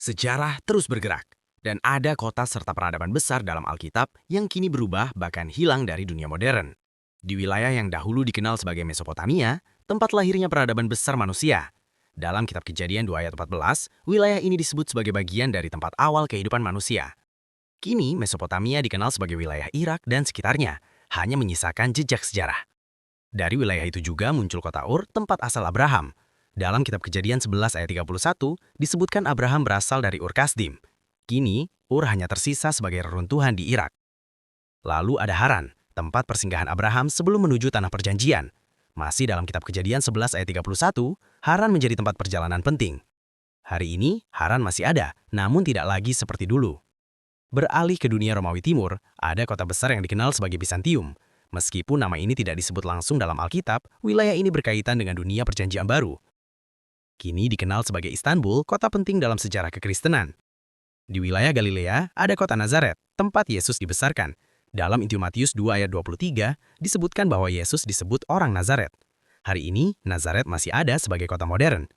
Sejarah terus bergerak, dan ada kota serta peradaban besar dalam Alkitab yang kini berubah bahkan hilang dari dunia modern. Di wilayah yang dahulu dikenal sebagai Mesopotamia, tempat lahirnya peradaban besar manusia. Dalam kitab Kejadian 2 ayat 14, wilayah ini disebut sebagai bagian dari tempat awal kehidupan manusia. Kini, Mesopotamia dikenal sebagai wilayah Irak dan sekitarnya, hanya menyisakan jejak sejarah. Dari wilayah itu juga muncul kota Ur, tempat asal Abraham. Dalam kitab Kejadian 11 ayat 31, disebutkan Abraham berasal dari Ur Kasdim. Kini, Ur hanya tersisa sebagai reruntuhan di Irak. Lalu ada Haran, tempat persinggahan Abraham sebelum menuju Tanah Perjanjian. Masih dalam kitab Kejadian 11 ayat 31, Haran menjadi tempat perjalanan penting. Hari ini, Haran masih ada, namun tidak lagi seperti dulu. Beralih ke dunia Romawi Timur, ada kota besar yang dikenal sebagai Bizantium. Meskipun nama ini tidak disebut langsung dalam Alkitab, wilayah ini berkaitan dengan dunia Perjanjian Baru. Kini dikenal sebagai Istanbul, kota penting dalam sejarah kekristenan. Di wilayah Galilea, ada kota Nazaret, tempat Yesus dibesarkan. Dalam Injil Matius 2 ayat 23, disebutkan bahwa Yesus disebut orang Nazaret. Hari ini, Nazaret masih ada sebagai kota modern.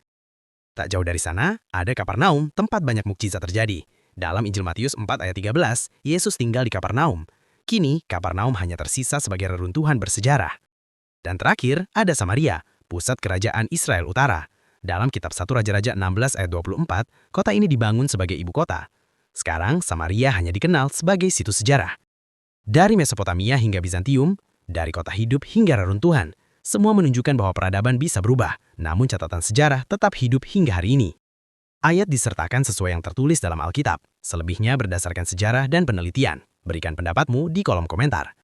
Tak jauh dari sana, ada Kapernaum, tempat banyak mukjizat terjadi. Dalam Injil Matius 4 ayat 13, Yesus tinggal di Kapernaum. Kini, Kapernaum hanya tersisa sebagai reruntuhan bersejarah. Dan terakhir, ada Samaria, pusat kerajaan Israel Utara. Dalam kitab 1 Raja-Raja 16 ayat 24, kota ini dibangun sebagai ibu kota. Sekarang, Samaria hanya dikenal sebagai situs sejarah. Dari Mesopotamia hingga Bizantium, dari kota hidup hingga reruntuhan, semua menunjukkan bahwa peradaban bisa berubah, namun catatan sejarah tetap hidup hingga hari ini. Ayat disertakan sesuai yang tertulis dalam Alkitab, selebihnya berdasarkan sejarah dan penelitian. Berikan pendapatmu di kolom komentar.